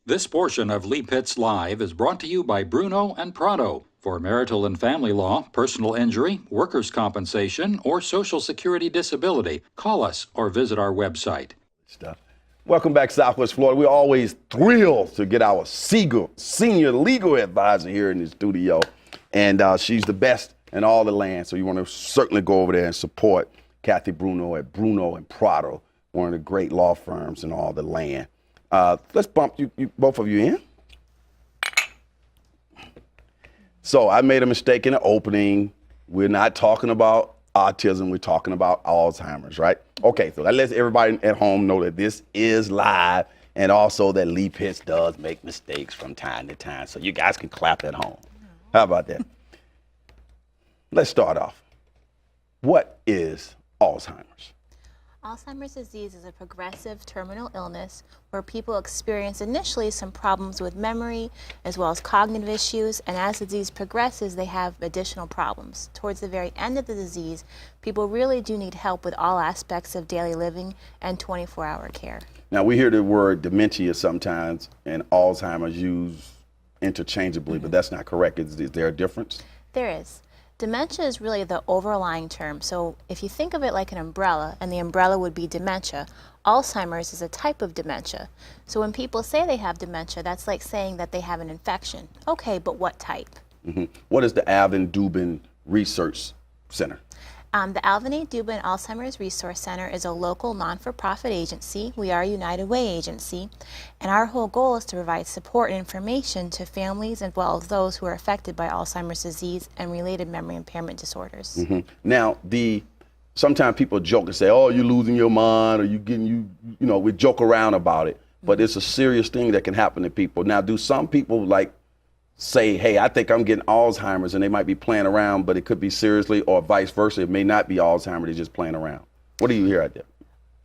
This portion of Lee Pitts Live is brought to you by Bruno and Prado. For marital and family law, personal injury, workers' compensation, or Social Security disability, call us or visit our website. Stuff. Welcome back, Southwest Florida. We're always thrilled to get our senior legal advisor here in the studio, and she's the best in all the land. So you want to certainly go over there and support Kathy Bruno at Bruno and Prado, one of the great law firms in all the land. Let's bump you both of you in. So I made a mistake in the opening. We're not talking about autism. We're talking about Alzheimer's, right? Okay, so that lets everybody at home know that this is live, and also that Lee Pitts does make mistakes from time to time. So you guys can clap at home. How about that? Let's start off. What is Alzheimer's? Alzheimer's disease is a progressive terminal illness where people experience initially some problems with memory as well as cognitive issues, and as the disease progresses, they have additional problems. Towards the very end of the disease, people really do need help with all aspects of daily living and 24-hour care. Now, we hear the word dementia sometimes and Alzheimer's used interchangeably, but that's not correct. Is there a difference? There is. Dementia is really the overlying term. So if you think of it like an umbrella, and the umbrella would be dementia, Alzheimer's is a type of dementia. So when people say they have dementia, that's like saying that they have an infection. Okay, but what type? What is the Alvin Dubin Research Center? The Alvin A. Dubin Alzheimer's Resource Center is a local non-for-profit agency. We are a United Way agency, and our whole goal is to provide support and information to families as well as those who are affected by Alzheimer's disease and related memory impairment disorders. Now, sometimes people joke and say, "Oh, you're losing your mind," or we joke around about it, but it's a serious thing that can happen to people. Now, do some people say, "Hey, I think I'm getting Alzheimer's," and they might be playing around, but it could be seriously, or vice versa. It may not be Alzheimer's, they're just playing around. What do you hear out there?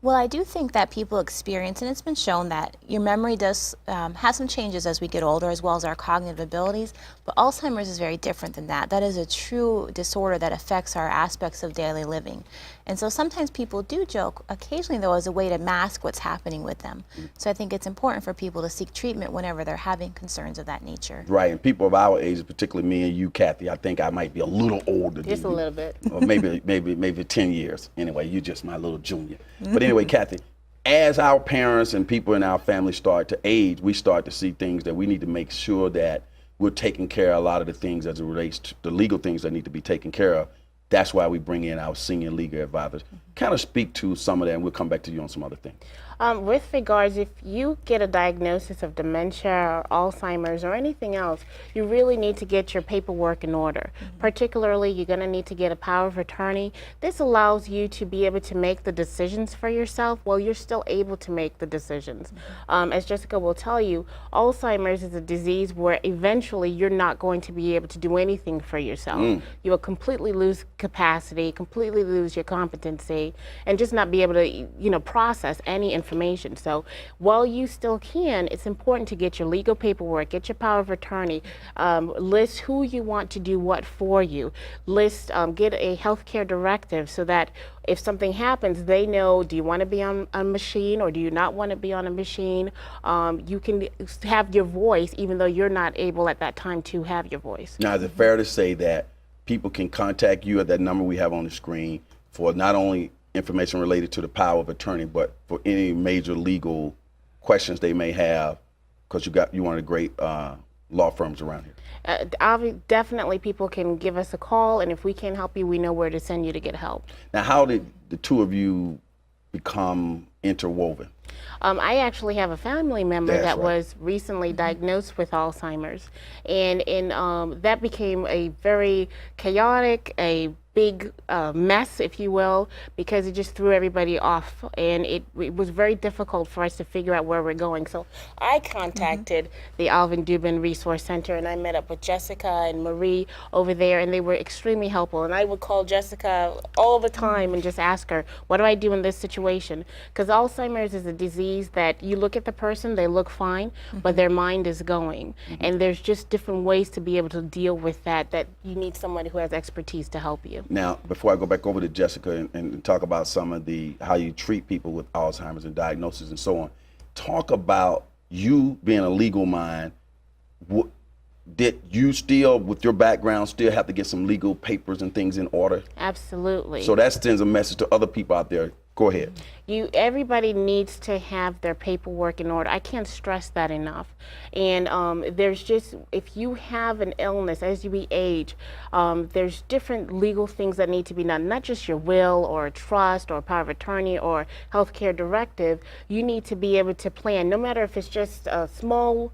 Well, I do think that people experience, and it's been shown that your memory does have some changes as we get older, as well as our cognitive abilities, but Alzheimer's is very different than that. That is a true disorder that affects our aspects of daily living. And so sometimes people do joke, occasionally though, as a way to mask what's happening with them. So I think it's important for people to seek treatment whenever they're having concerns of that nature. Right, and people of our age, particularly me and you, Kathy, I think I might be a little older than you. Just a little bit. Or maybe 10 years. Anyway, you're just my little junior. But anyway, Kathy, as our parents and people in our family start to age, we start to see things that we need to make sure that we're taking care of a lot of the things as it relates to the legal things that need to be taken care of. That's why we bring in our senior legal advisors. Kind of speak to some of that, and we'll come back to you on some other things. With regards, if you get a diagnosis of dementia or Alzheimer's or anything else, you really need to get your paperwork in order. Particularly, you're going to need to get a power of attorney. This allows you to be able to make the decisions for yourself while you're still able to make the decisions. As Jessica will tell you, Alzheimer's is a disease where eventually you're not going to be able to do anything for yourself. You will completely lose capacity, completely lose your competency, and just not be able to, process any information. So while you still can, it's important to get your legal paperwork, get your power of attorney, list who you want to do what for you, get a healthcare directive so that if something happens, they know, do you want to be on a machine or do you not want to be on a machine? You can have your voice even though you're not able at that time to have your voice. Now, is it fair to say that people can contact you at that number we have on the screen for not only information related to the power of attorney, but for any major legal questions they may have, because you one of the great law firms around here? Definitely people can give us a call, and if we can't help you, we know where to send you to get help. Now, how did the two of you become interwoven? I actually have a family member that was recently diagnosed with Alzheimer's, and that became a very chaotic, a big mess, if you will, because it just threw everybody off, and it was very difficult for us to figure out where we're going. So I contacted the Alvin Dubin Resource Center, and I met up with Jessica and Marie over there, and they were extremely helpful. And I would call Jessica all the time and just ask her, what do I do in this situation? Because Alzheimer's is a disease that you look at the person, they look fine, but their mind is going. And there's just different ways to be able to deal with that you need someone who has expertise to help you. Now, before I go back over to Jessica and talk about some of how you treat people with Alzheimer's and diagnosis and so on, talk about you being a legal mind, did you still, with your background, still have to get some legal papers and things in order? Absolutely. So that sends a message to other people out there. Go ahead. Everybody needs to have their paperwork in order. I can't stress that enough. And there's just, if you have an illness as you age, there's different legal things that need to be done, not just your will or a trust or power of attorney or healthcare directive. You need to be able to plan, no matter if it's just a small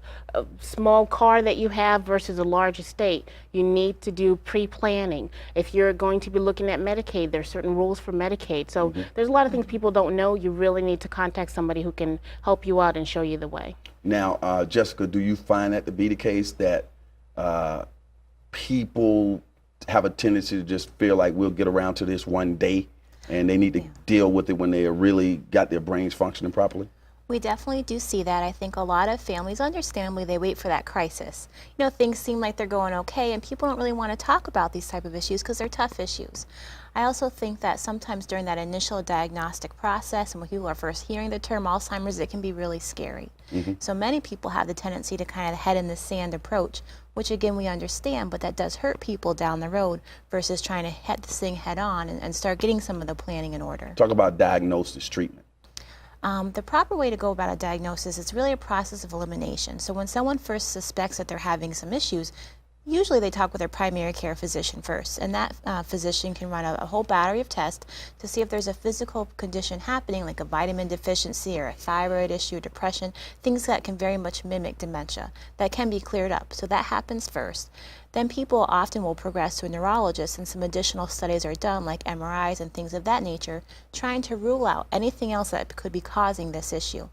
car that you have versus a large estate. You need to do pre-planning. If you're going to be looking at Medicaid, there's certain rules for Medicaid. So there's a lot of things people don't know. You really need to contact somebody who can help you out and show you the way. Now, Jessica, do you find that to be the case, that people have a tendency to just feel like we'll get around to this one day and they need to deal with it when they really got their brains functioning properly? We definitely do see that. I think a lot of families, understandably, they wait for that crisis. You know, things seem like they're going okay, and people don't really want to talk about these type of issues because they're tough issues. I also think that sometimes during that initial diagnostic process and when people are first hearing the term Alzheimer's, it can be really scary. So many people have the tendency to kind of head in the sand approach, which again we understand, but that does hurt people down the road versus trying to hit this thing head on and start getting some of the planning in order. Talk about diagnosis, treatment. The proper way to go about a diagnosis is really a process of elimination. So when someone first suspects that they're having some issues, usually they talk with their primary care physician first, and that physician can run a whole battery of tests to see if there's a physical condition happening, like a vitamin deficiency or a thyroid issue, depression, things that can very much mimic dementia that can be cleared up. So that happens first. Then people often will progress to a neurologist, and some additional studies are done, like MRIs and things of that nature, trying to rule out anything else that could be causing this issue.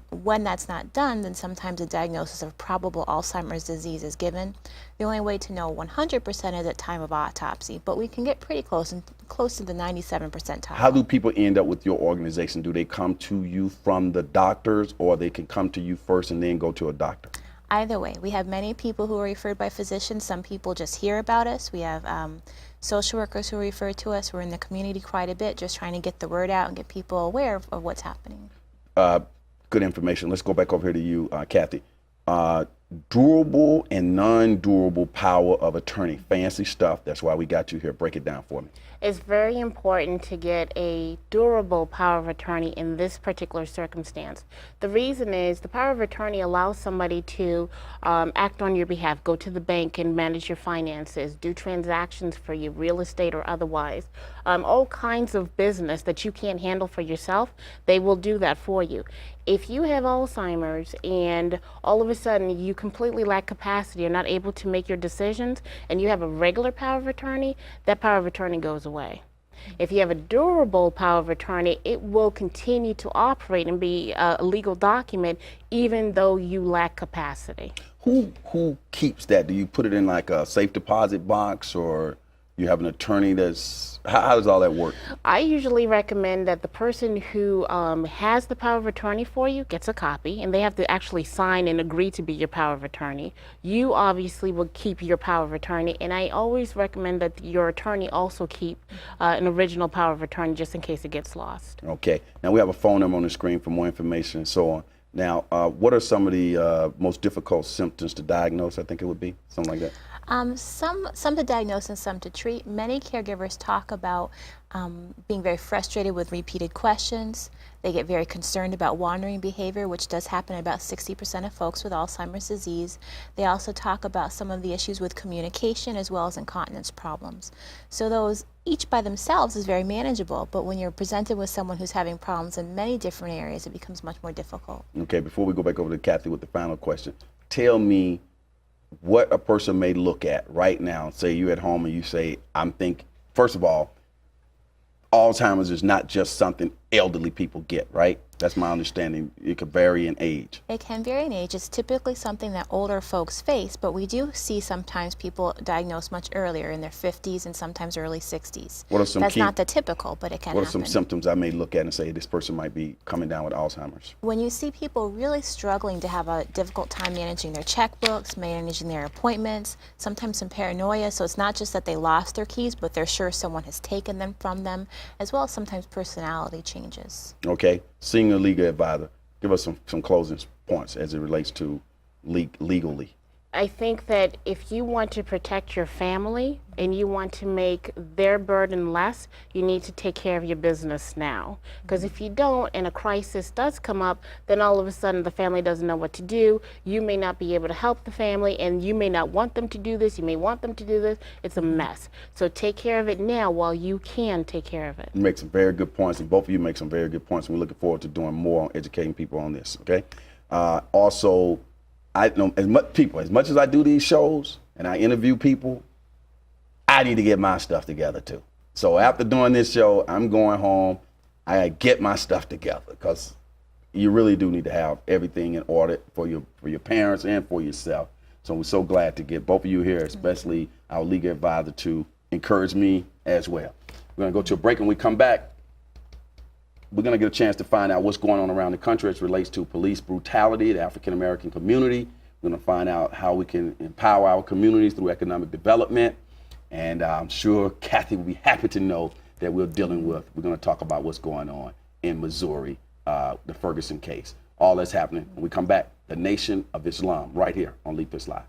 When that's not done, then sometimes a diagnosis of probable Alzheimer's disease is given. The only way to know 100% is at time of autopsy, but we can get pretty close to the 97 percentile. How do people end up with your organization? Do they come to you from the doctors, or they can come to you first and then go to a doctor? Either way, we have many people who are referred by physicians. Some people just hear about us. We have social workers who refer to us. We're in the community quite a bit, just trying to get the word out and get people aware of what's happening. Good information. Let's go back over here to you, Kathy. Durable and non-durable power of attorney. Fancy stuff. That's why we got you here. Break it down for me. It's very important to get a durable power of attorney in this particular circumstance. The reason is the power of attorney allows somebody to act on your behalf, go to the bank and manage your finances, do transactions for you, real estate or otherwise. All kinds of business that you can't handle for yourself, they will do that for you. If you have Alzheimer's and all of a sudden you completely lack capacity, you're not able to make your decisions, and you have a regular power of attorney, that power of attorney goes away. If you have a durable power of attorney, it will continue to operate and be a legal document even though you lack capacity. Who keeps that? Do you put it in like a safe deposit box, or you have an attorney that's, how does all that work? I usually recommend that the person who has the power of attorney for you gets a copy, and they have to actually sign and agree to be your power of attorney. You obviously will keep your power of attorney, and I always recommend that your attorney also keep an original power of attorney just in case it gets lost. Okay. Now we have a phone number on the screen for more information and so on. Now, what are some of the most difficult symptoms to diagnose? I think it would be something like that. Some to diagnose and some to treat. Many caregivers talk about being very frustrated with repeated questions. They get very concerned about wandering behavior, which does happen in about 60% of folks with Alzheimer's disease. They also talk about some of the issues with communication as well as incontinence problems. So those each by themselves is very manageable, but when you're presented with someone who's having problems in many different areas, it becomes much more difficult. Okay, before we go back over to Kathy with the final question, tell me what a person may look at right now. Say you're at home and you say, first of all, Alzheimer's is not just something elderly people get, right? That's my understanding. It could vary in age. It can vary in age. It's typically something that older folks face, but we do see sometimes people diagnosed much earlier in their 50s and sometimes early 60s. That's not the typical, but it can happen. What are some symptoms I may look at and say this person might be coming down with Alzheimer's? When you see people really struggling to have a difficult time managing their checkbooks, managing their appointments, sometimes some paranoia, so it's not just that they lost their keys, but they're sure someone has taken them from them, as well as sometimes personality changes. Okay. Seeing a legal advisor. Give us some closing points as it relates to legally? I think that if you want to protect your family and you want to make their burden less, you need to take care of your business now. Because if you don't and a crisis does come up, then all of a sudden the family doesn't know what to do. You may not be able to help the family, and you may not want them to do this. You may want them to do this. It's a mess. So take care of it now while you can take care of it. You make some very good points, and both of you make some very good points. We're looking forward to doing more on educating people on this, okay? Also, I know as much as I do these shows and I interview people, I need to get my stuff together too. So after doing this show, I'm going home. I get my stuff together because you really do need to have everything in order for your parents and for yourself. So we're so glad to get both of you here, especially our legal advisor, to encourage me as well. We're gonna go to a break, and we come back. We're going to get a chance to find out what's going on around the country as it relates to police brutality, the African-American community. We're going to find out how we can empower our communities through economic development. And I'm sure Kathy will be happy to know that we're dealing with. We're going to talk about what's going on in Missouri, the Ferguson case. All that's happening. When we come back, the Nation of Islam, right here on Leap This Live.